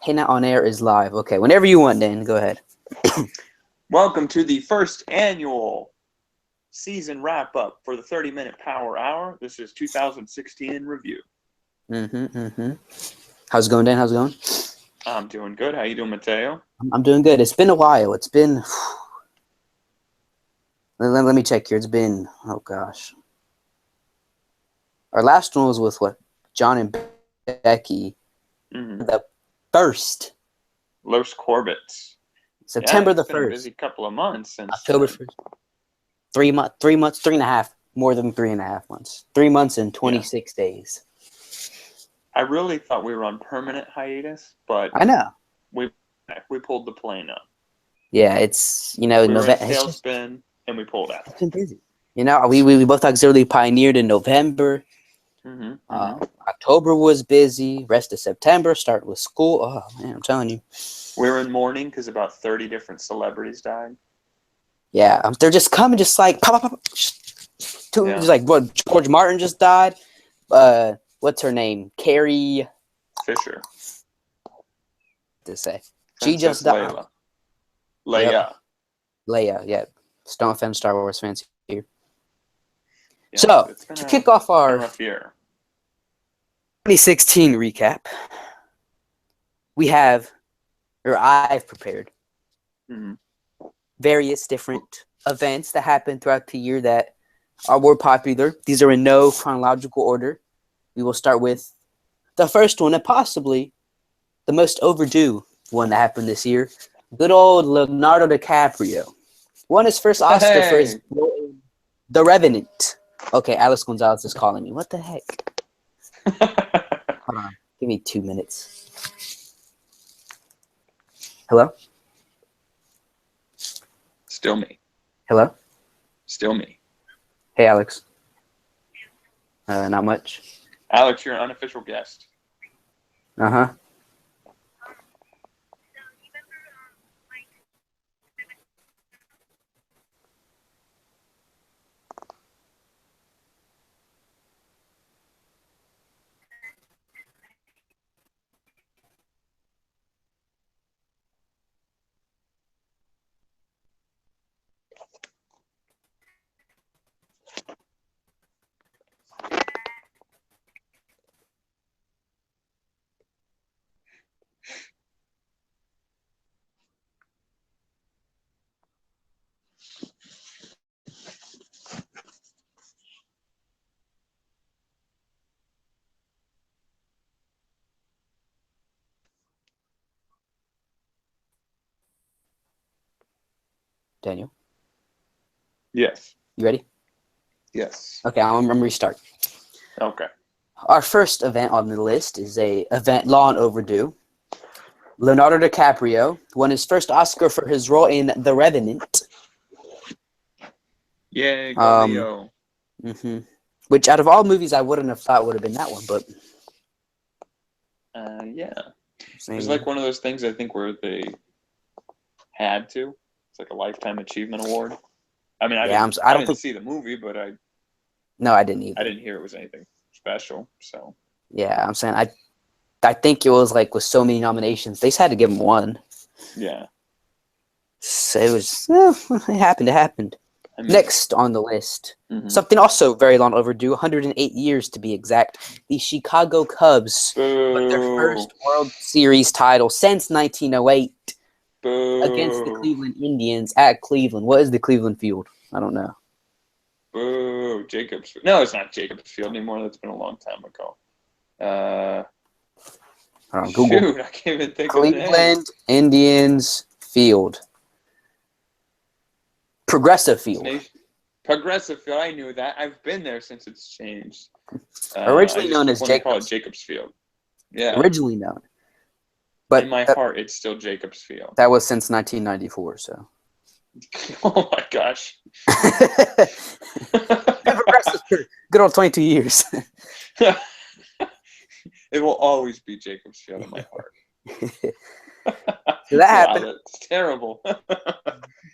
Hannah on Air is live. Okay, whenever you want, Dan, go ahead. Welcome to the first annual season wrap-up for the 30-minute Power Hour. This is 2016 in review. How's it going, Dan? How's it going? I'm doing good. How you doing, Mateo? I'm doing good. It's been a while. It's been... Let me check here. It's been... Oh, gosh. Our last one was with, what? John and Becky. The first. Los Corbetts. September the 1st. It's been a busy couple of months since... October 1st. 3 months, 3.5. More than 3.5 months. 3 months and 26 days. I really thought we were on permanent hiatus, but... I know. We pulled the plane up. Yeah, it's, you know... We were in tailspin, and we pulled out. It's been busy. You know, we both auxiliary pioneered in November. October was busy. Rest of September, start with school. Oh, man, I'm telling you. We were in mourning because about 30 different celebrities died. Yeah, they're just coming, just like pop. Just like what? George Martin just died. What's her name? Carrie Fisher. To say Princess she just died. Leia. Yep. Leia. Yeah. Stone fan, Star Wars fans here. Yeah, so to kick off our 2016 recap, we have, or I've prepared. Various different events that happened throughout the year that were popular. These are in no chronological order. We will start with the first one, and possibly the most overdue one that happened this year. Good old Leonardo DiCaprio won his first Oscar for his role in The Revenant. Okay, Alex Gonzalez is calling me. What the heck? Hold on. Give me 2 minutes. Hello? Still me. Hello? Still me. Hey, Alex. Not much. Alex, you're an unofficial guest. Uh-huh. Daniel? Yes. You ready? Yes. Okay, I'm restart. Okay. Our first event on the list is a event long overdue. Leonardo DiCaprio won his first Oscar for his role in The Revenant. Yay, go Leo. Which, out of all movies, I wouldn't have thought would have been that one, but... yeah. It's like one of those things, I think, where they had to. It's like a Lifetime Achievement Award. I mean, I didn't see the movie, but No, I didn't either. I didn't hear it was anything special, so... Yeah, I'm saying, I think it was, like, with so many nominations, they just had to give him one. Yeah. So it was... it happened. I mean, next on the list, something also very long overdue, 108 years to be exact, the Chicago Cubs won their first World Series title since 1908 against the Cleveland Indians at Cleveland. What is the Cleveland Field? I don't know. Boo, Jacobs. No, it's not Jacobs Field anymore. That's been a long time ago. Google. Shoot, I can't even think of the name. Cleveland Indians Field. Progressive Field. Progressive Field. I knew that. I've been there since it's changed. Originally known as Jacobs. Call it Jacobs Field. Yeah. Originally known. But in my heart, it's still Jacobs Field. That was since 1994, so. Oh my gosh. Progressive for good old 22 years. It will always be Jacobs Field in my heart. So that happened. Wow, that's terrible.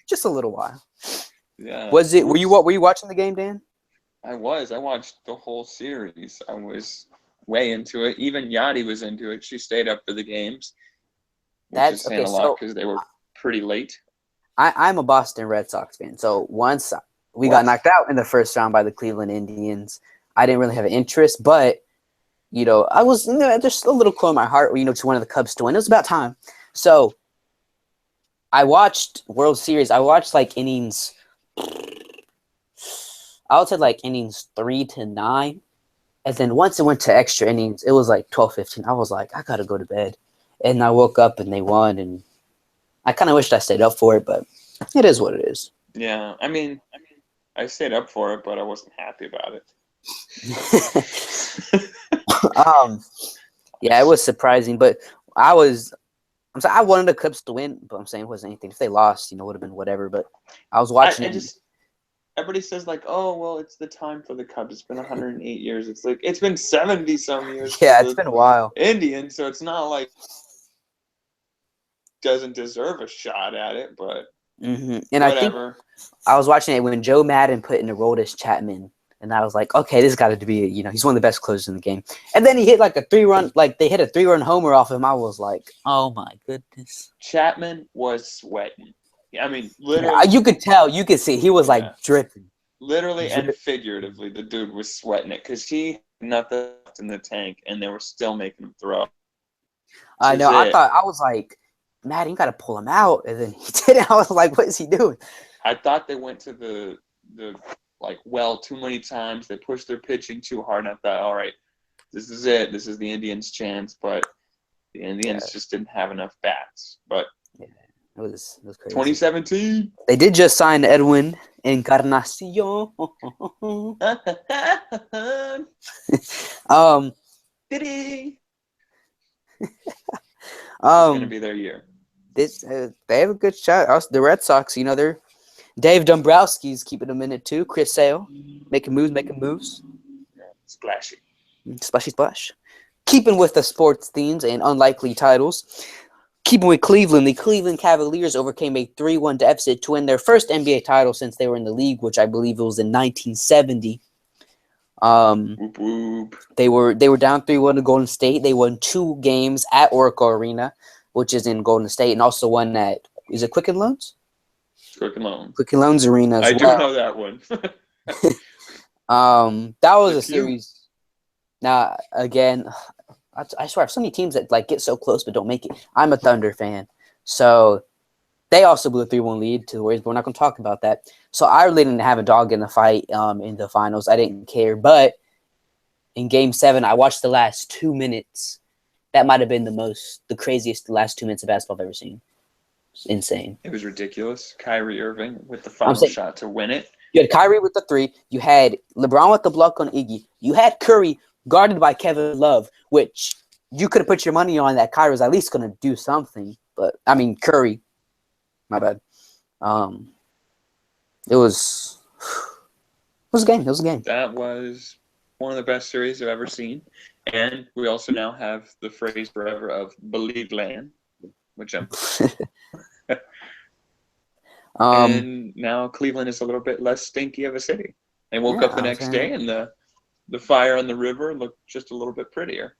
Just a little while. Yeah. Was it? Were you watching the game, Dan? I was. I watched the whole series. I was way into it. Even Yachty was into it. She stayed up for the games. which is saying a lot because they were pretty late. I'm a Boston Red Sox fan. So once we got knocked out in the first round by the Cleveland Indians, I didn't really have an interest, but I was just a little cool in my heart, to one of the Cubs to win. It was about time. So I watched World Series. I watched innings. I would say innings 3 to 9. And then once it went to extra innings, it was 12-15. I was like, I got to go to bed. And I woke up and they won. And I kind of wished I stayed up for it, but it is what it is. Yeah. I mean, I stayed up for it, but I wasn't happy about it. Yeah, it was surprising, but I wanted the Cubs to win, but I'm saying it wasn't anything. If they lost, it would have been whatever. But I was watching everybody says oh, well, it's the time for the Cubs. It's been 108 years. It's it's been 70 some years. Yeah, it's been a while. Indian, so it's not doesn't deserve a shot at it, but and whatever. I was watching it when Joe Madden put in Aroldis Chapman. And I was like, okay, this got to be, he's one of the best closers in the game. And then he hit a 3-run, they hit a 3-run homer off him. I was like, oh my goodness. Chapman was sweating. I mean, literally. You could tell, you could see, he was dripping. Literally and figuratively, the dude was sweating it because he had nothing left in the tank and they were still making him throw. I know. I was like, Matt, you got to pull him out. And then he did it. I was like, what is he doing? I thought they went to the too many times. They pushed their pitching too hard, and I thought, all right, this is it. This is the Indians' chance, but the Indians just didn't have enough bats. But it was crazy. 2017. They did just sign Edwin Encarnacion. Did he? It's gonna be their year. They have a good shot. The Red Sox, they're. Dave Dombrowski's keeping them in it too. Chris Sale making moves. Splashy. Splashy splash. Keeping with the sports themes and unlikely titles. Keeping with Cleveland, the Cleveland Cavaliers overcame a 3-1 deficit to win their first NBA title since they were in the league, which I believe it was in 1970. Whoop, whoop. They were down 3-1 to Golden State. They won 2 games at Oracle Arena, which is in Golden State, and also one at, is it Quicken Loans? Quicken Loans. Quicken Loans Arena. I do know that one. That was a series. Now, again, I swear, I have so many teams that get so close but don't make it. I'm a Thunder fan, so they also blew a 3-1 lead to the Warriors, but we're not going to talk about that. So I really didn't have a dog in the fight in the finals. I didn't care, but in Game 7, I watched the last 2 minutes. That might have been the craziest last 2 minutes of basketball I've ever seen. Insane. It was ridiculous. Kyrie Irving with the final shot to win it. You had Kyrie with the 3. You had LeBron with the block on Iggy. You had Curry guarded by Kevin Love, which you could have put your money on that Kyrie was at least going to do something. But, Curry. My bad. It was a game. It was a game. That was one of the best series I've ever seen. And we also now have the phrase forever of Believe Land, which I'm... and now Cleveland is a little bit less stinky of a city. They woke up the next day and the fire on the river looked just a little bit prettier.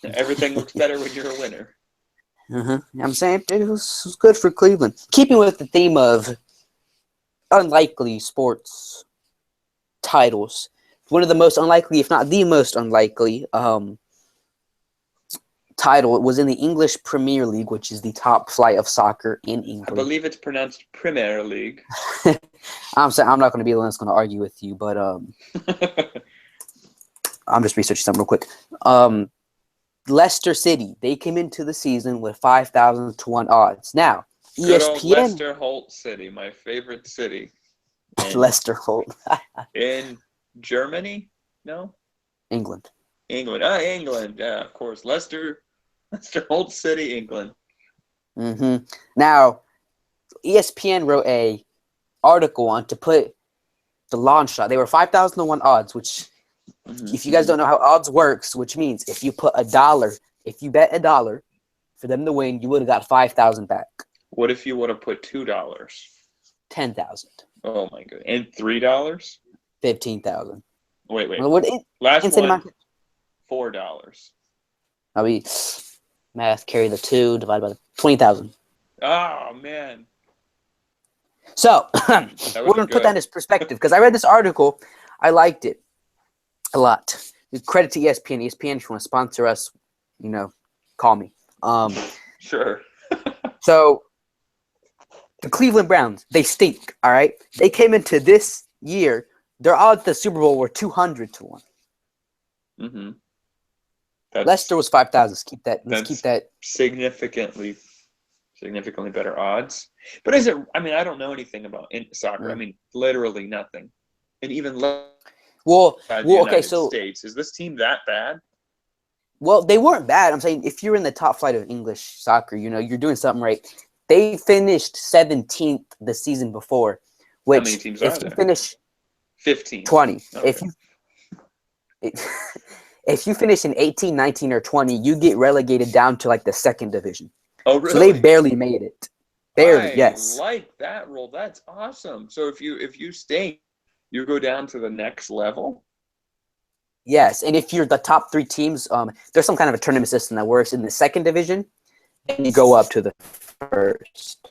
Everything looks better when you're a winner. I'm saying it was good for Cleveland. Keeping with the theme of unlikely sports titles, one of the most unlikely, if not the most unlikely, title was in the English Premier League, which is the top flight of soccer in England. I believe it's pronounced Premier League. I'm not going to be the one that's going to argue with you, but I'm just researching something real quick. Leicester City, they came into the season with 5,000 to 1 odds. Now, Good ESPN. Old Leicester Holt City, my favorite city. Leicester Holt. In Germany? No? England. England. England. Yeah, of course. Leicester Holt City, England. Now, ESPN wrote a article on to put the launch shot. They were 5,000 to 1 odds, which, if you guys don't know how odds works, which means if you put $1, if you bet $1 for them to win, you would have got 5,000 back. What if you would have put $2? 10,000. Oh my god! And $3? 15,000. Wait. Last one, $4. I mean, Math, carry the 2, divided by the 20,000. Oh man, So that we're was going to put that good. into perspective because I read this article. I liked it a lot. Credit to ESPN. ESPN, if you want to sponsor us, call me. Sure. So the Cleveland Browns, they stink, all right? They came into this year, their odds at the Super Bowl were 200 to 1. Mm-hmm. Leicester was 5,000. Let's keep that. Significantly better odds. But is it? I mean, I don't know anything about soccer. I mean, literally nothing. And even Well, the okay, United so States, is this team that bad? well, they weren't bad. I'm saying if you're in the top flight of English soccer, you're doing something right. They finished 17th the season before, How many which teams if are you there? finish 15. 20, Okay. if you finish in 18, 19, or 20, you get relegated down to like the second division. Oh, really? So they barely made it. Barely, I yes. like that rule. That's awesome. So if you stay, you go down to the next level. Yes, and if you're the top 3 teams, there's some kind of a tournament system that works in the second division, and you go up to the first.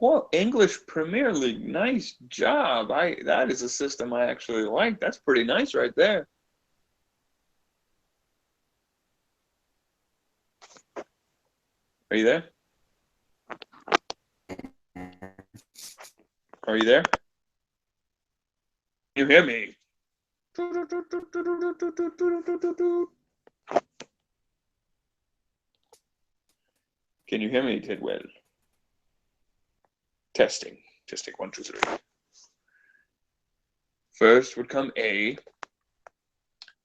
Well, English Premier League, nice job. That is a system I actually like. That's pretty nice right there. Are you there? Are you there? You hear me? Can you hear me, Tidwell? Testing. 1, 2, 3. First would come A,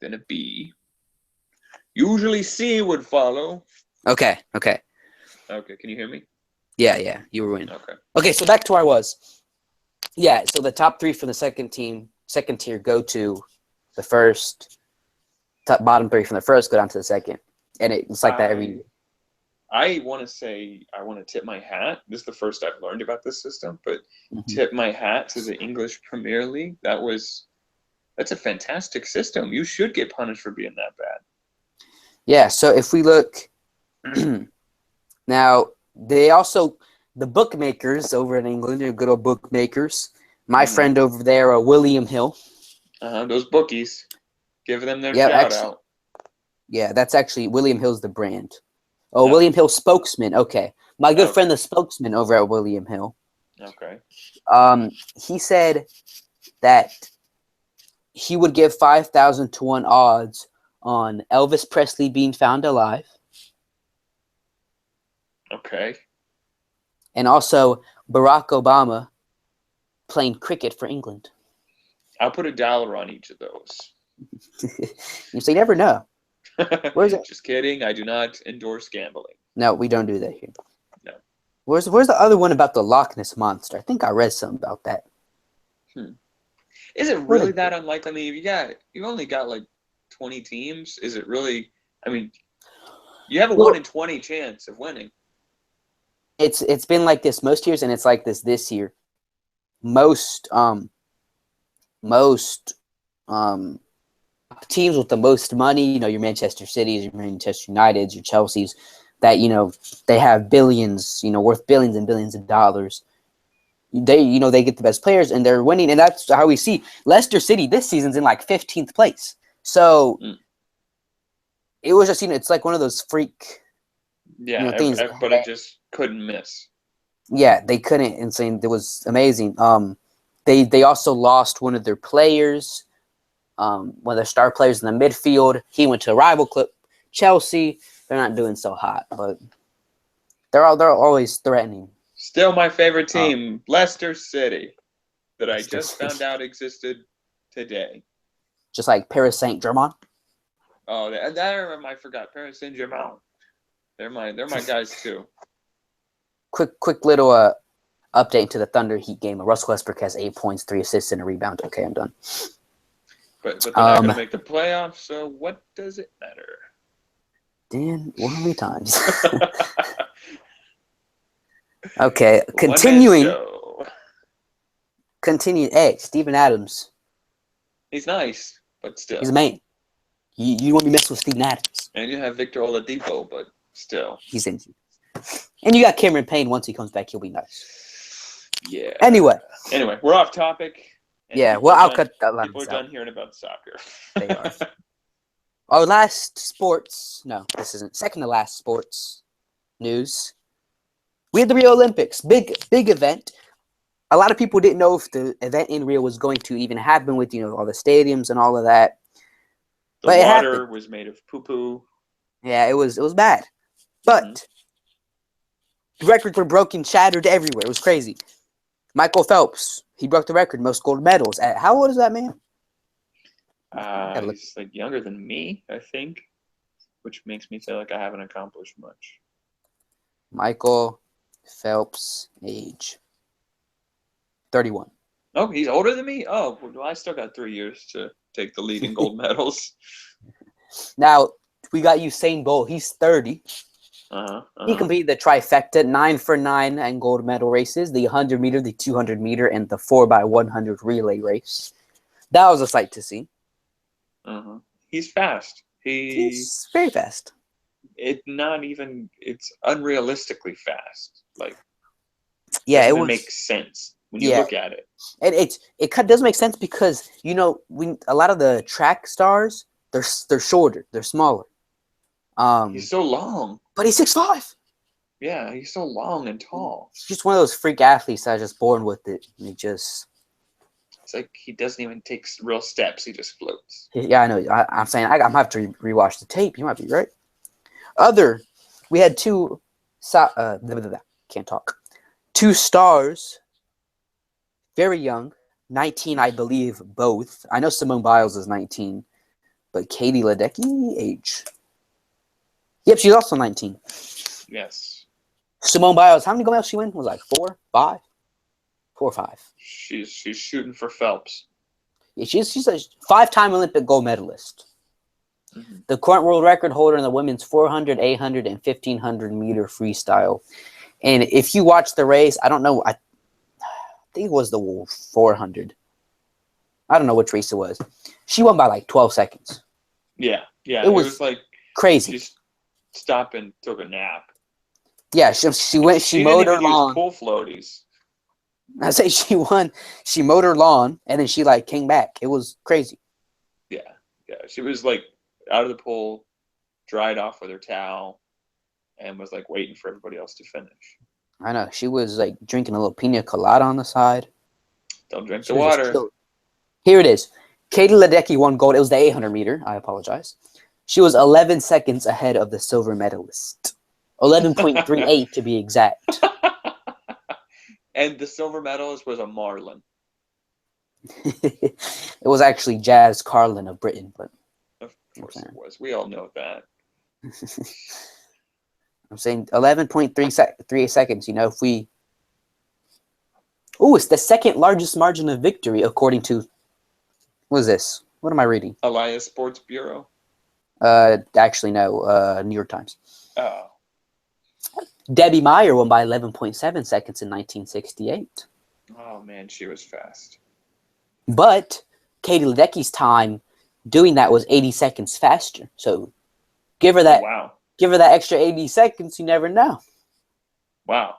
then a B. Usually C would follow. Okay. Okay, can you hear me? Yeah, you were winning. Okay. Okay, so back to where I was. Yeah, so the top 3 from the second tier go to the first. Bottom 3 from the first go down to the second, and it's like that every year. I want to tip my hat. This is the first I've learned about this system, but tip my hat to the English Premier League. That's a fantastic system. You should get punished for being that bad. Yeah, so if we look now, the bookmakers over in England, your good old bookmakers. My friend over there, William Hill. Those bookies, give them their shout out. Yeah, that's actually William Hill's the brand. Oh, no. William Hill spokesman. Okay, my good friend, the spokesman over at William Hill. Okay. He said that he would give 5,000 to 1 odds on Elvis Presley being found alive. Okay. And also Barack Obama playing cricket for England. I'll put $1 on each of those. You say, you never know. Where's it? Just kidding. I do not endorse gambling. No, we don't do that here. No. Where's the other one about the Loch Ness Monster? I think I read something about that. Is it really that unlikely? I mean, you only got like 20 teams. Is it really? I mean, you have a 1 in 20 chance of winning. It's been like this most years, and it's like this year. Most teams with the most money, your Manchester Cities, your Manchester Uniteds, your Chelseas, that they have billions, worth billions and billions of dollars. They get the best players and they're winning, and that's how we see Leicester City this season's in like 15th place. So it was just it's like one of those freak things. But it just couldn't miss. Yeah, they couldn't. Insane. It was amazing. They also lost one of their players, one of their star players in the midfield. He went to a rival club, Chelsea. They're not doing so hot, but they're always threatening. Still my favorite team, Leicester City, that I just found out existed today. Just like Paris Saint-Germain. Oh, I forgot Paris Saint-Germain. They're my guys too. Quick little update to the Thunder Heat game. Russell Westbrook has 8 points, 3 assists, and a rebound. Okay, I'm done. But they're not going to make the playoffs, so what does it matter? Dan, how many times? Okay, continuing. Hey, Steven Adams. He's nice, but still. He's a man. You want to be messing with Steven Adams. And you have Victor Oladipo, but still. He's injured. And you got Cameron Payne. Once he comes back, he'll be nice. Yeah. Anyway, we're off topic. And yeah. people Well, are I'll done- cut that line People are out. done hearing about soccer. They are. Our last sports. No, this isn't. Second to last sports news. We had the Rio Olympics. Big event. A lot of people didn't know if the event in Rio was going to even happen with, all the stadiums and all of that. The But it water happened. was made of poo-poo. Yeah, it was bad. But records were broken, shattered everywhere. It was crazy. Michael Phelps, he broke the record, most gold medals. How old is that man? He's like younger than me, I think, which makes me feel like I haven't accomplished much. Michael Phelps, age 31. Oh, he's older than me? Oh, well, I still got 3 years to take the lead in gold medals. Now, we got Usain Bolt. He's 30. He completed the trifecta, 9 for 9 and gold medal races, the 100-meter, the 200-meter, and the 4x100 relay race. That was a sight to see. He's fast. He's very fast. It's unrealistically fast. Like, yeah, it makes sense when you look at it. And it does make sense because a lot of the track stars they're shorter, they're smaller. He's so long, but he's 6'5". Yeah, he's so long and tall. He's just one of those freak athletes that are just born with it. And it's like he doesn't even take real steps; he just floats. Yeah, I know. I'm saying I'm gonna have to rewatch the tape. You might be right. We had can't talk. 2 stars, very young, 19, I believe, both. I know Simone Biles is 19, but Katie Ledecky, age. Yep, she's also 19. Yes. Simone Biles, how many gold medals she win? Was it like 4, 5? 4 or 5. She's shooting for Phelps. Yeah, she's a 5-time Olympic gold medalist. The current world record holder in the women's 400, 800, and 1500 meter freestyle. And if you watch the race, I don't know. I think it was the 400. I don't know which race it was. She won by like 12 seconds. Yeah. It was like crazy. She stopped and took a nap. Yeah, she went. She mowed her lawn. Pool floaties. I say she won. She mowed her lawn and then she came back. It was crazy. Yeah. She was out of the pool, dried off with her towel, and was waiting for everybody else to finish. I know. She was drinking a little pina colada on the side. Don't drink the water. Here it is. Katie Ledecky won gold. It was the 800 meter. I apologize. She was 11 seconds ahead of the silver medalist. 11.38 to be exact. And the silver medalist was a Marlin. It was actually Jazz Carlin of Britain, but of course it was. We all know that. I'm saying 11.38 seconds. If we... it's the second largest margin of victory according to... What is this? What am I reading? Elias Sports Bureau? Actually, no. New York Times. Oh. Debbie Meyer won by 11.7 seconds in 1968. Oh, man, she was fast. But Katie Ledecky's time doing that was 80 seconds faster. So give her that. Wow. Give her that extra 80 seconds. You never know. Wow.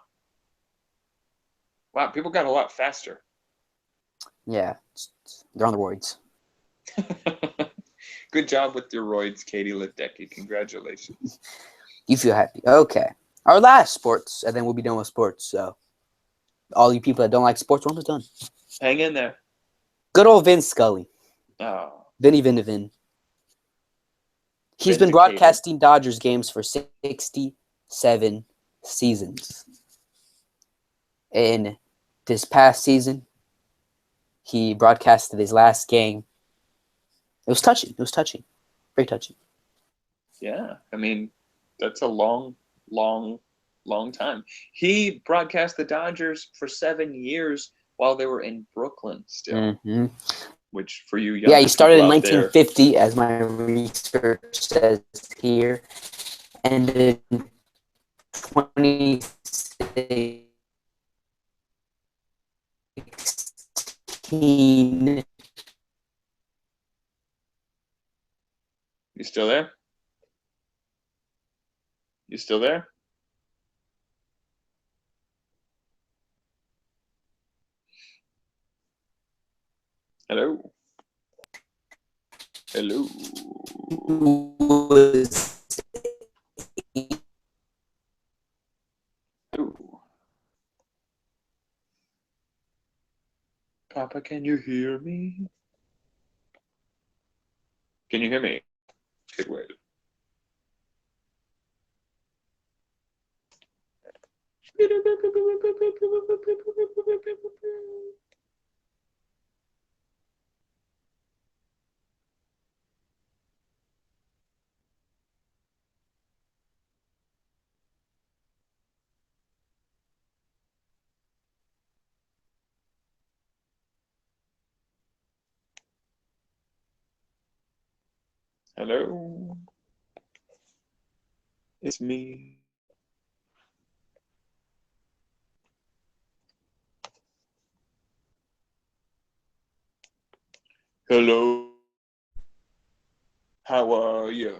People got a lot faster. Yeah, they're on the roids. Good job with your roids, Katie Ledecky. Congratulations. You feel happy. Okay. Our last sports, and then we'll be done with sports. So all you people that don't like sports, we're almost done. Hang in there. Good old Vin Scully. Oh. Vinny Vin. He's been broadcasting Dodgers games for 67 seasons. And this past season, he broadcasted his last game. It was touching. Very touching. Yeah. I mean, that's a long time. He broadcast the Dodgers for 7 years while they were in Brooklyn still. Mm-hmm. Which for you young he started in people out 1950, as my research says here, and in 2016. You still there? You still there? Hello? Hello? Hello? Papa, can you hear me? Can you hear me? Good way. Hello? It's me. Hello? How are you?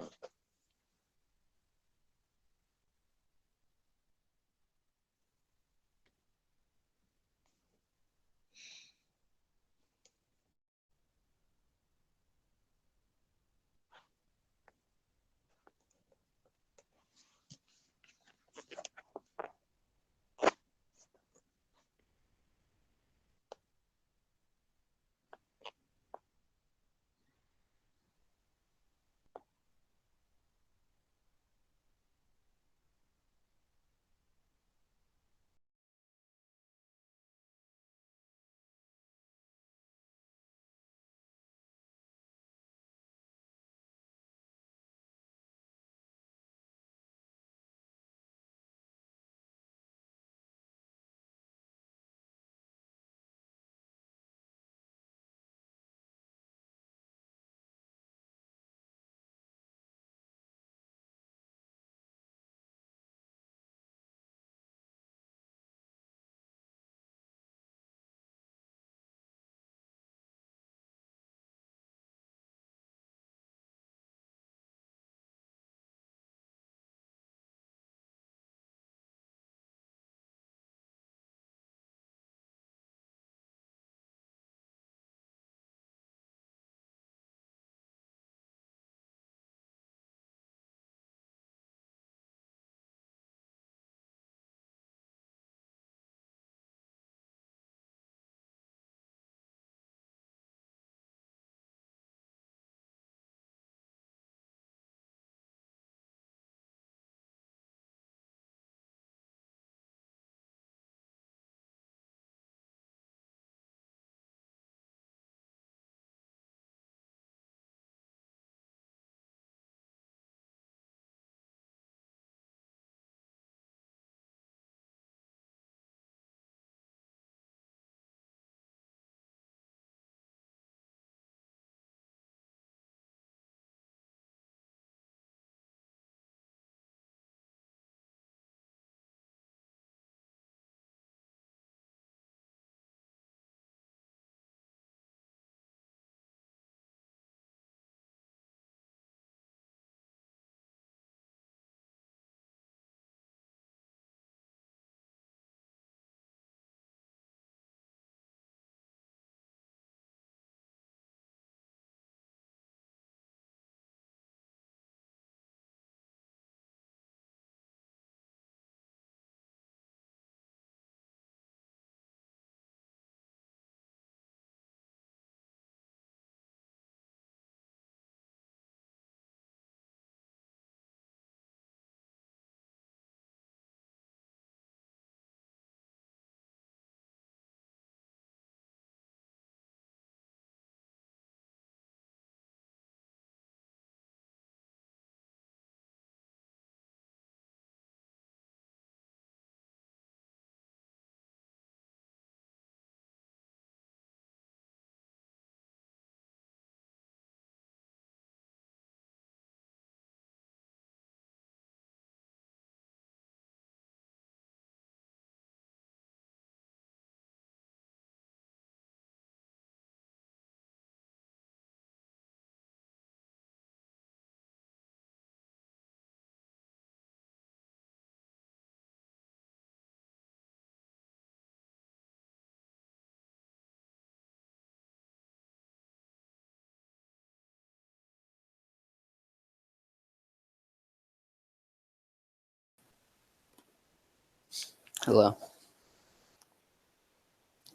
Hello.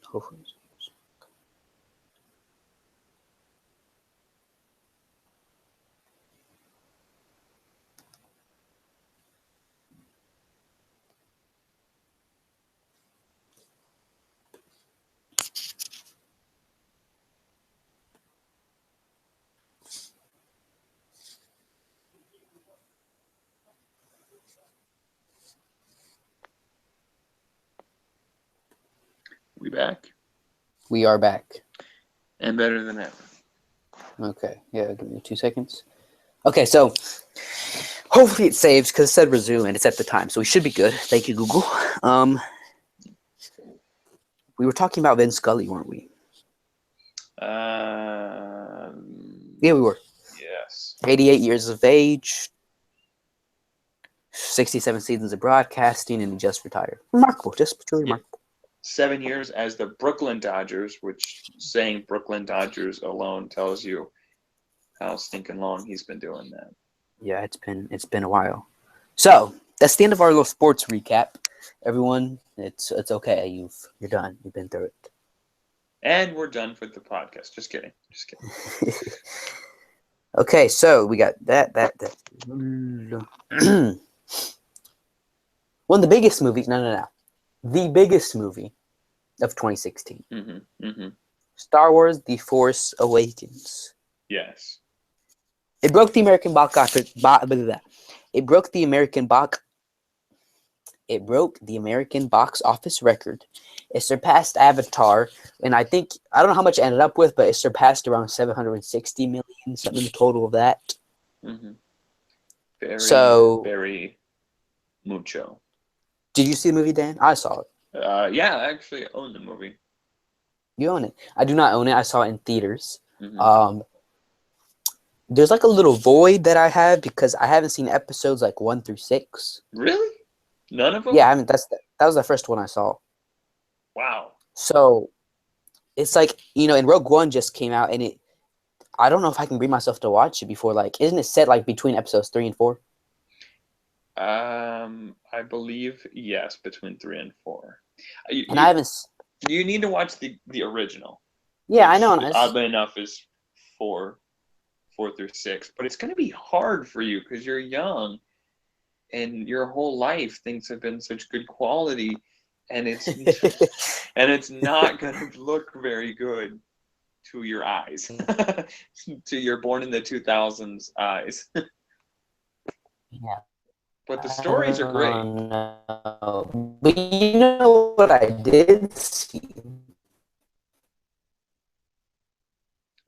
Hopefully. We back We are back. and better than ever. Okay. Yeah, give me 2 seconds. Okay, so hopefully it saves because it said resume and it's at the time, so we should be good. Thank you, Google. We were talking about Vin Scully, weren't we? Yeah, we were. Yes. 88 years of age, 67 seasons of broadcasting, and he just retired. Remarkable, just truly remarkable. 7 years as the Brooklyn Dodgers, which saying Brooklyn Dodgers alone tells you how stinking long he's been doing that. Yeah, it's been a while. So that's the end of our little sports recap. Everyone, it's okay. You're done. You've been through it. And we're done with the podcast. Just kidding. Okay, so we got that. One of the biggest movies. No. The biggest movie of 2016. Star Wars: The Force Awakens. Yes. It broke the American box office. It broke the American box. It broke the American box office record. It surpassed Avatar, and I don't know how much it ended up with, but it surpassed around 760 million, something in the total of that. Very mucho. Did you see the movie, Dan? I saw it. Yeah, I actually own the movie. You own it. I do not own it. I saw it in theaters. There's like a little void that I have because I haven't seen episodes like 1 through 6. Really? None of them? Yeah, I mean that was the first one I saw. Wow. So it's like, and Rogue One just came out, and I don't know if I can bring myself to watch it before, like, isn't it set like between episodes 3 and 4? I believe yes, between 3 and 4. And I haven't. You need to watch the original. Yeah, I know. Oddly enough, is 4 through 6, but it's going to be hard for you because you're young, and your whole life things have been such good quality, and it's and it's not going to look very good to your eyes, to your born in the 2000s eyes. Yeah. But the stories are great. No. But you know what I did see?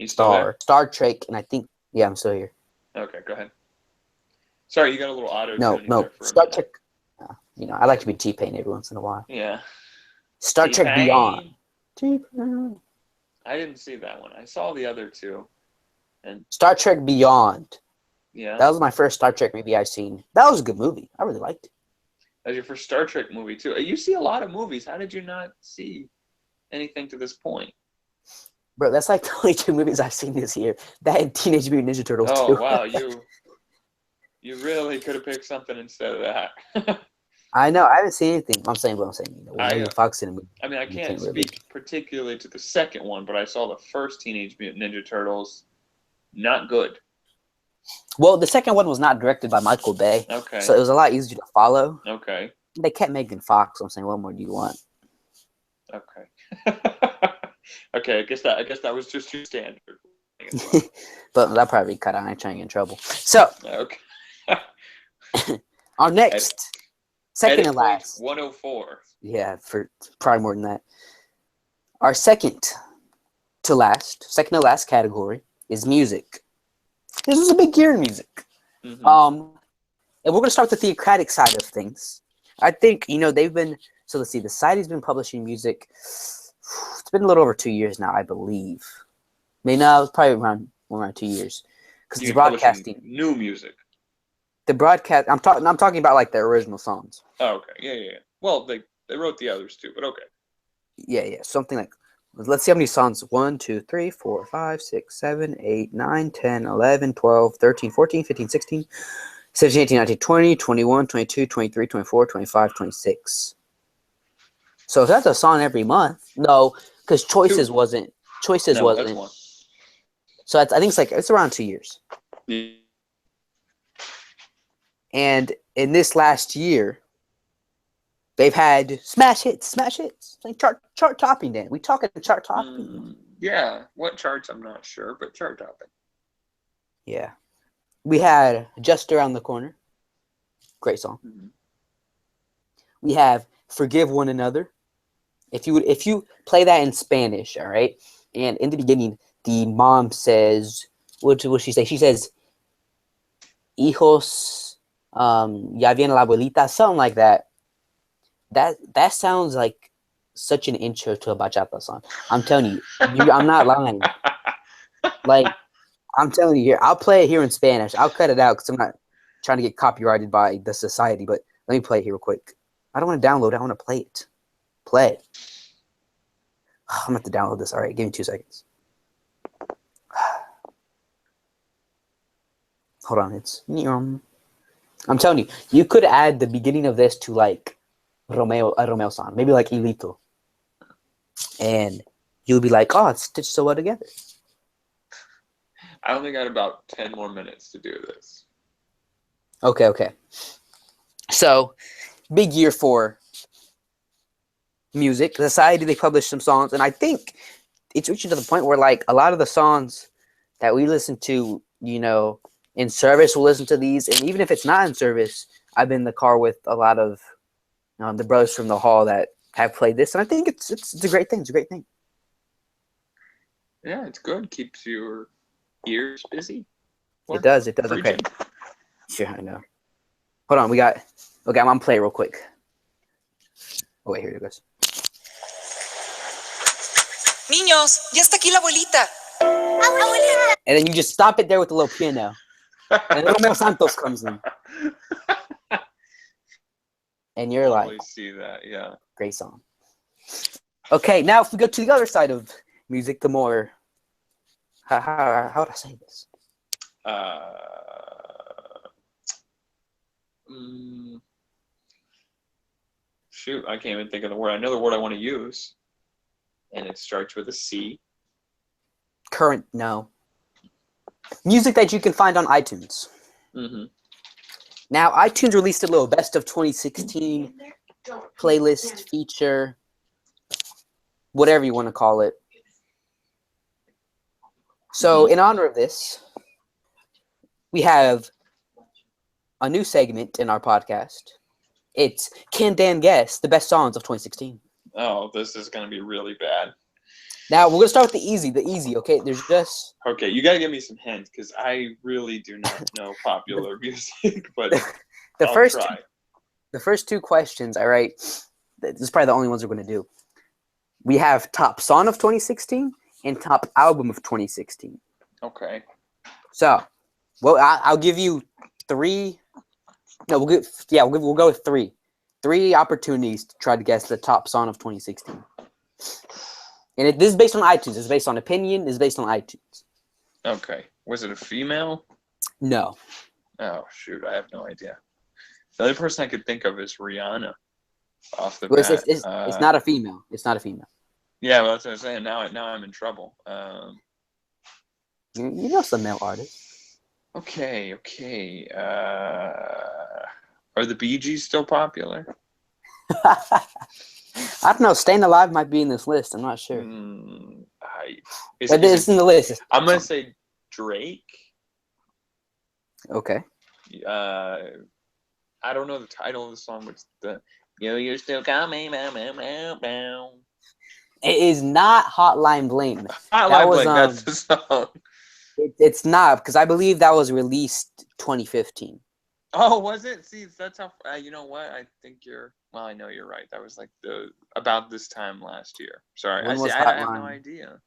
Star Trek, and I think, yeah, I'm still here. Okay, go ahead. Sorry, you got a little auto. No. Star Trek. I like to be T-Pain every once in a while. Yeah. Star Trek Beyond. T-Pain. I didn't see that one. I saw the other two. And Star Trek Beyond. Yeah. That was my first Star Trek movie I've seen. That was a good movie. I really liked it. That was your first Star Trek movie, too. You see a lot of movies. How did you not see anything to this point? Bro, that's like the only 2 movies I've seen this year. That and Teenage Mutant Ninja Turtles, too. Oh, wow. You really could have picked something instead of that. I know. I haven't seen anything. I'm saying. Fox in a movie. I mean, I can't speak particularly to the second one, but I saw the first Teenage Mutant Ninja Turtles. Not good. Well, the second one was not directed by Michael Bay. Okay. So it was a lot easier to follow. Okay. They kept Megan Fox. I'm saying, what more do you want? Okay. Okay, I guess that was just your standard. But that probably cut out. I ain't trying to get in trouble. So, okay. Our next, second and last. 104. Yeah, for probably more than that. Our second to last category is music. This was a big year in music. Mm-hmm. And we're going to start with the theocratic side of things. I think, they've been, so let's see, the Society's been publishing music. It's been a little over 2 years now, I believe. It's probably around 2 years. Because it's broadcasting new music. The broadcast, I'm talking about like the original songs. Oh, okay. Yeah. Well, they wrote the others too, but okay. Yeah. Something like, let's see how many songs. 1, 2, 3, 4, 5, 6, 7, 8, 9, 10, 11, 12, 13, 14, 15, 16, 17, 18, 19, 20, 21, 22, 23, 24, 25, 26. So if that's a song every month, no, because Choices Two. wasn't. No, that's one. So I think it's around 2 years. Yeah. And in this last year, they've had smash hits, like chart topping. Dan, we talking chart topping. Yeah, what charts? I'm not sure, but chart topping. Yeah, we had Just Around the Corner. Great song. Mm-hmm. We have Forgive One Another. If you play that in Spanish, all right, and in the beginning, the mom says, what she say? She says, "Hijos, ya viene la abuelita," something like that. That sounds like such an intro to a bachata song. I'm telling you, I'm not lying. Like, I'm telling you here, I'll play it here in Spanish. I'll cut it out because I'm not trying to get copyrighted by the society. But let me play it here real quick. I don't want to download it. I want to play it. Play. I'm going to have to download this. All right, give me 2 seconds. Hold on. I'm telling you, you could add the beginning of this to like a Romeo song, maybe like Ilito. And you'll be like, oh, it's stitched so well together. I only got about 10 more minutes to do this. Okay. So, big year for music. Society, they published some songs, and I think it's reaching to the point where like a lot of the songs that we listen to, in service, we'll listen to these, and even if it's not in service, I've been in the car with a lot of the brothers from the hall that have played this, and I think it's a great thing. It's a great thing. Yeah, it's good. Keeps your ears busy. It does. Okay. Sure, I know. Hold on, okay, I'm gonna play it real quick. Oh wait, here it goes. Niños, ya está aquí la abuelita. Abuelita. And then you just stop it there with the little piano. And Romeo Santos comes in. And you're like, I see that, yeah. Great song. Okay, now if we go to the other side of music, the more how would I say this? Shoot, I can't even think of the word. I know the word I want to use, and it starts with a C. Current, no. Music that you can find on iTunes. Mm-hmm. Now, iTunes released a little best of 2016 playlist feature, whatever you want to call it. So, in honor of this, we have a new segment in our podcast. It's Can Dan Guess the Best Songs of 2016? Oh, this is going to be really bad. Now, we're going to start with the easy, okay? There's just... Okay, you got to give me some hints, because I really do not know popular music, but I'll try. The first two questions, all right, this is probably the only ones we're going to do. We have top song of 2016 and top album of 2016. Okay. So, well, I'll give you three... No, we'll go with three. 3 opportunities to try to guess the top song of 2016. And this is based on iTunes. It's based on opinion. It's based on iTunes. Okay. Was it a female? No. Oh, shoot. I have no idea. The only person I could think of is Rihanna off the bat. It's not a female. It's not a female. Yeah, well, that's what I'm saying. Now I'm in trouble. You know some male artists. Okay. Are the Bee Gees still popular? I don't know. Staying Alive might be in this list. I'm not sure. It's in the list. I'm going to say Drake. Okay. I don't know the title of the song, but it's the You're Still Coming. It is not Hotline Bling. Hotline Bling, that's the song. It's not, because I believe that was released 2015. Oh, was it? See, that's how. You know what? I think you're. Well, I know you're right. That was like about this time last year. Sorry, I have no idea.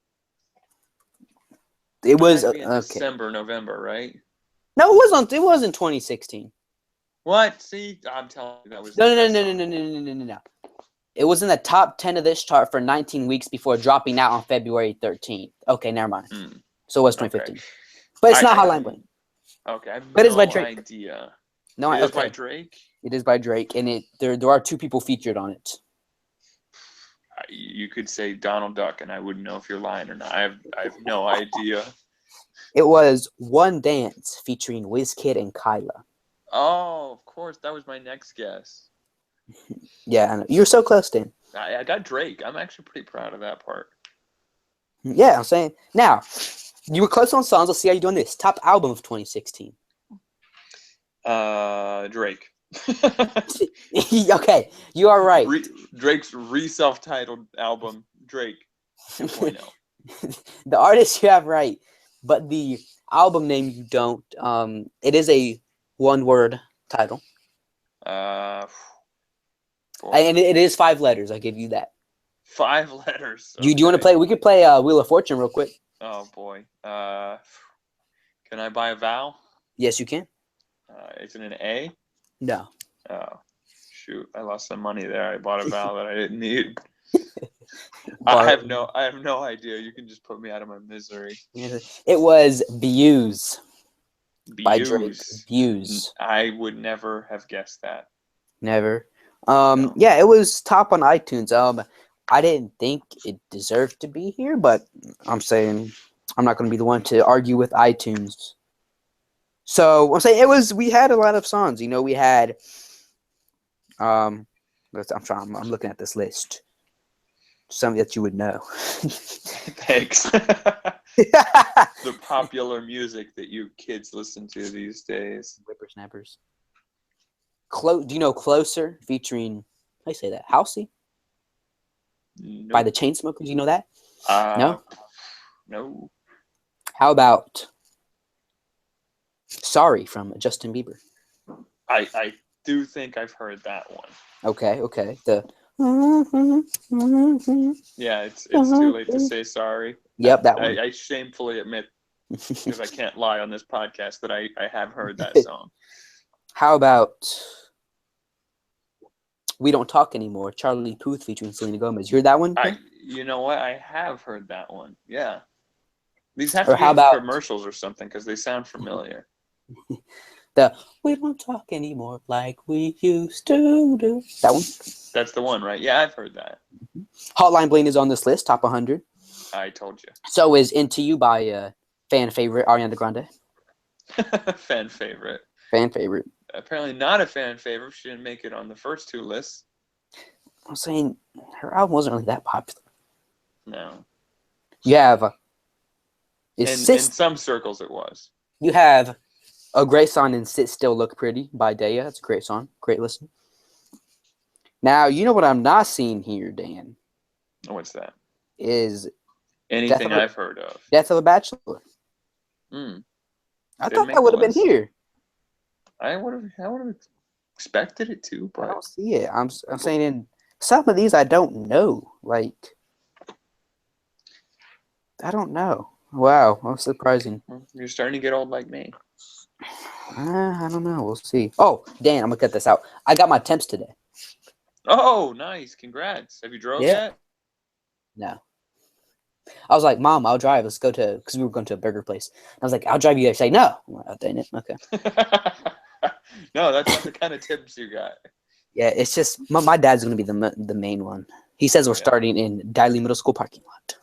It was okay. December, November, right? No, it wasn't 2016. What? See, I'm telling you, that was no. It was in the top 10 of this chart for 19 weeks before dropping out on February 13th. Okay, never mind. So it was 2015, but it's not Hotline Bling. Okay, but it's by Drake. Idea. No, it is by Drake. It is by Drake, and there are 2 people featured on it. You could say Donald Duck, and I wouldn't know if you're lying or not. I have no idea. It was One Dance featuring WizKid and Kyla. Oh, of course, that was my next guess. Yeah, I know. You're so close, Dan. I got Drake. I'm actually pretty proud of that part. Yeah, I'm saying. Now, you were close on songs. Let's see how you're doing this. Top album of 2016. Drake. Okay, you are right. Drake's self-titled album, Drake 2.0. The artist you have right, but the album name you don't. It is a one-word title, Boy. and it is 5 letters. I give you that. 5 letters. Do you want to Okay. play? We could play Wheel of Fortune real quick. Oh boy. Can I buy a vowel? Yes, you can. Is it an A? No. Oh, shoot! I lost some money there. I bought a vowel that I didn't need. But I have no idea. You can just put me out of my misery. it was Views by Drake. Views. Views. I would never have guessed that. Never. No. Yeah, it was top on iTunes. I didn't think it deserved to be here, but I'm saying I'm not going to be the one to argue with iTunes. So I'm saying we had a lot of songs. You know, we had I'm looking at this list. Something that you would know. Thanks. The popular music that you kids listen to these days. Whippersnappers. Do you know Closer featuring, how do you say that? Halsey? By the Chainsmokers, you know that? No? No. How about Sorry from Justin Bieber? I do think I've heard that one. Okay. Yeah, it's too late to say sorry. Yep, that one. I shamefully admit, because I can't lie on this podcast, that I have heard that song. How about We Don't Talk Anymore, Charlie Puth featuring Selena Gomez? You heard that one? You know what? I have heard that one. Yeah. These have Or to be how about- commercials or something because they sound familiar. The We Don't Talk Anymore like we used to do. That one? That's the one, right? Yeah, I've heard that. Hotline Bling is on this list, top 100. I told you. So is Into You by fan favorite Ariana Grande. Fan favorite. Fan favorite. Apparently not a fan favorite. She didn't make it on the first 2 lists. I'm saying her album wasn't really that popular. No. You have In some circles it was. You have a great song in Sit Still Look Pretty by Daya. That's a great song. Great listen. Now, you know what I'm not seeing here, Dan, What's that? is Anything I've heard of. Death of a Bachelor. Mm. I Didn't thought make that would the have been list. here. I would have expected it to, I but don't see it. I'm saying in some of these I don't know. Like, I don't know. Wow, that's surprising. you're starting to get old like me. I don't know. We'll see. Oh, Dan, I'm going to cut this out. I got my temps today. Oh, nice. Congrats. Have you drove yet? No. I was like, Mom, I'll drive. Let's go to, because we were going to a burger place. I was like, I'll drive you there. She's like, no. I'm like, oh, dang it. Okay. No, that's not the kind of tips you got. Yeah, it's just, my dad's going to be the main one. He says we're starting in Diley Middle School parking lot.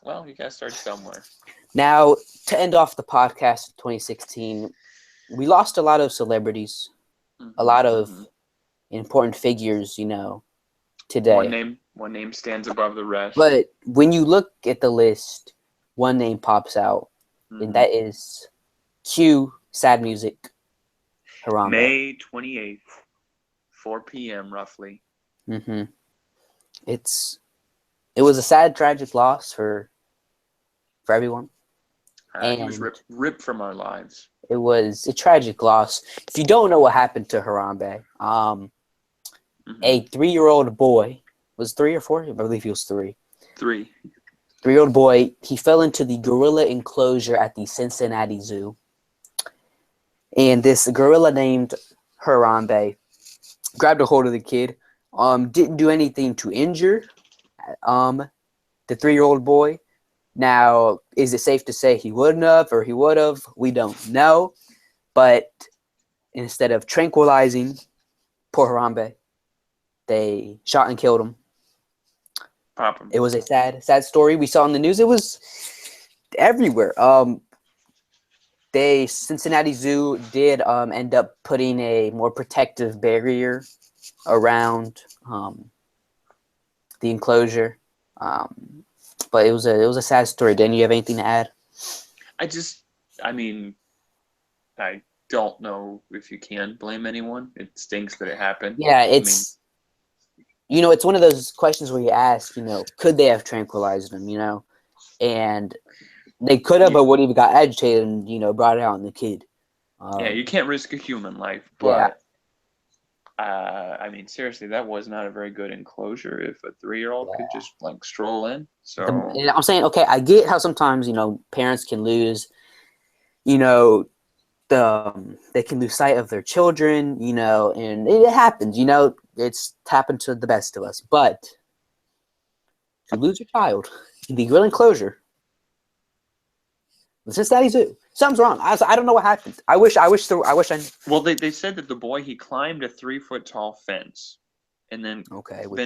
Well, you got to start somewhere. Now, to end off the podcast of 2016, we lost a lot of celebrities, a lot of important figures, you know, today. One name stands above the rest. But when you look at the list, one name pops out, and that is Q Sad Music Harambe. May 28th, 4 p.m. roughly. Mm-hmm. It was a sad, tragic loss for everyone. He was ripped from our lives. It was a tragic loss. If you don't know what happened to Harambe, a 3-year-old boy, was 3 or 4? I believe he was 3. 3. 3-year-old boy, he fell into the gorilla enclosure at the Cincinnati Zoo. And this gorilla named Harambe grabbed a hold of the kid, didn't do anything to injure the 3-year-old boy. Now, is it safe to say he wouldn't have or he would have? We don't know. But instead of tranquilizing poor Harambe, they shot and killed him. Pop 'em. It was a sad story we saw in the news. It was everywhere. Cincinnati Zoo did end up putting a more protective barrier around the enclosure. But it was a sad story. Dan, you have anything to add? I mean, I don't know if you can blame anyone. It stinks that it happened. Yeah, it's it's one of those questions where you ask, could they have tranquilized him, and they could have, but would have got agitated and brought it out on the kid. Yeah, you can't risk a human life, Yeah. but I mean, seriously, that was not a very good enclosure if a 3-year-old could just like stroll in. So And I'm saying, okay, I get how sometimes parents can lose, they can lose sight of their children, and it happens, it's happened to the best of us. But if you lose your child in the grill enclosure, the Cincinnati Zoo, something's wrong. I don't know what happened. I wish I. Well, they said that the boy, he climbed a 3-foot tall fence, and then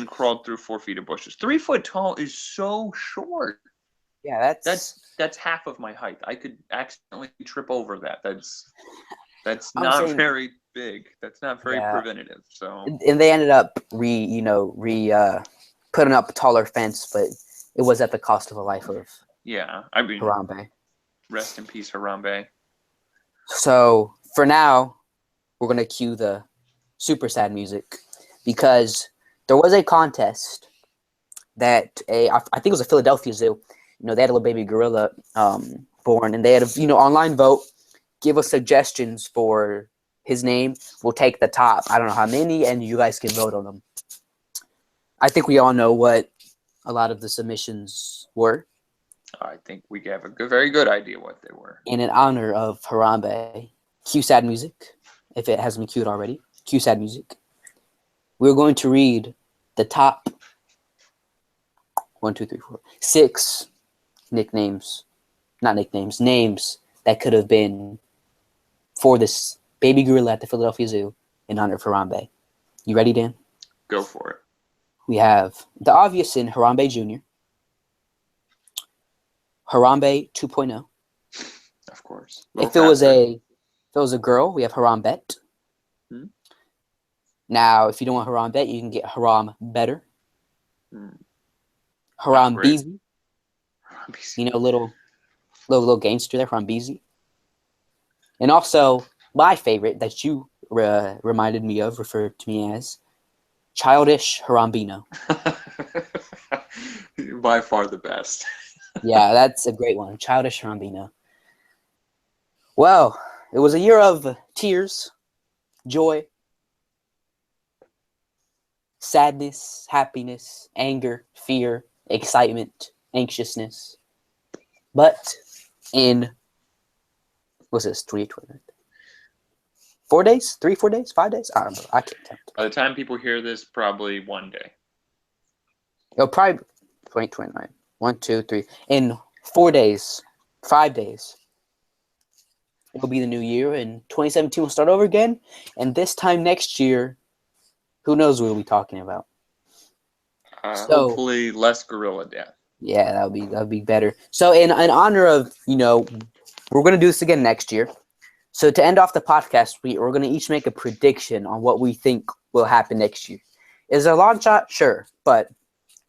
crawled through 4 feet of bushes. 3 foot tall is so short. Yeah, that's half of my height. I could accidentally trip over that. That's I'm not saying- very big. That's not very Yeah. preventative. So and they ended up putting up a taller fence, but it was at the cost of the life of yeah, I mean, Harambe. rest in peace, Harambe. So for now, we're gonna cue the super sad music because there was a contest that I think it was a Philadelphia Zoo. They had a little baby gorilla born, and they had a online vote. Give us suggestions for his name. We'll take the top. I don't know how many, and you guys can vote on them. I think we all know what a lot of the submissions were. I think we have a very good idea what they were. And in honor of Harambe, cue sad music, if it hasn't been cued already. Cue sad music. We're going to read the top 6 names that could have been for this baby gorilla at the Philadelphia Zoo in honor of Harambe. You ready, Dan? Go for it. We have the obvious in Harambe Jr., Harambe 2.0. Of course. If it was a girl, we have Harambet. Hmm. Now, if you don't want Harambet, you can get Haram Better. Haram Beezy. Little gangster there, Haram Beezy. And also, my favorite that you reminded me of, referred to me as Childish Harambino. By far the best. Yeah, that's a great one. Childish Harambino. Well, it was a year of tears, joy, sadness, happiness, anger, fear, excitement, anxiousness. But in, what's this, 28, 4 days? 3, 4 days? 5 days? I don't know. I can't tell. By the time people hear this, probably one day. It'll probably 2029. 1, 2, 3. In 4 days, 5 days, it'll be the new year, and 2017 will start over again. And this time next year, who knows what we'll be talking about? Hopefully, less gorilla death. Yeah, that'll be better. So, in honor of we're gonna do this again next year. So to end off the podcast, we're gonna each make a prediction on what we think will happen next year. Is there a long shot? Sure, but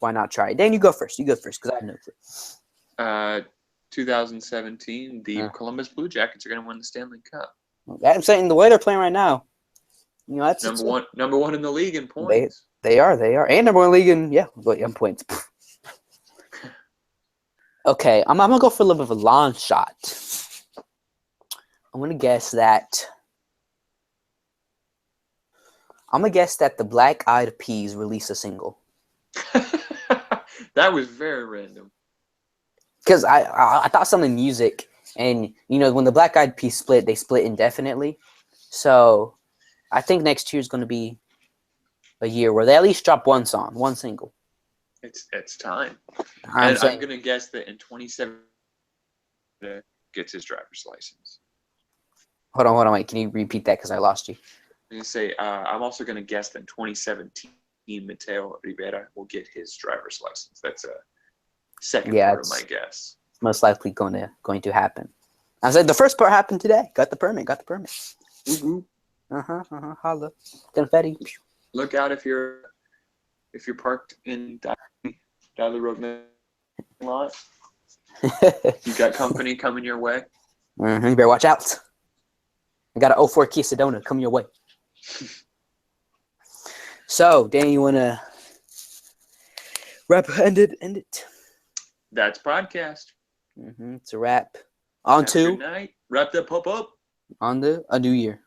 why not try? Dan, you go first. Because I have no clue. 2017, the Columbus Blue Jackets are going to win the Stanley Cup. I'm saying the way they're playing right now, that's number one in the league in points. They are, and number 1 league in points. Okay, I'm gonna go for a little bit of a long shot. I'm gonna guess that the Black Eyed Peas release a single. That was very random. Because I thought something music, and when the Black Eyed Peas split, they split indefinitely. So I think next year is going to be a year where they at least drop one song, one single. It's time. I'm going to guess that in 2017 gets his driver's license. Hold on, wait. Can you repeat that because I lost you? I'm going to say I'm also going to guess that in 2017 Mateo Rivera will get his driver's license. That's a second Yeah, part of my guess. most likely going to happen. I said the first part happened today. Got the permit. Holla. Confetti. Look out if you're parked in Dolly Road lot. You got company coming your way. You better watch out. I got an 04 Kia Sedona coming your way. So, Dan, you want to end it? That's podcast. It's a wrap. On Have a good to night. Wrap that pop up. on the a new year.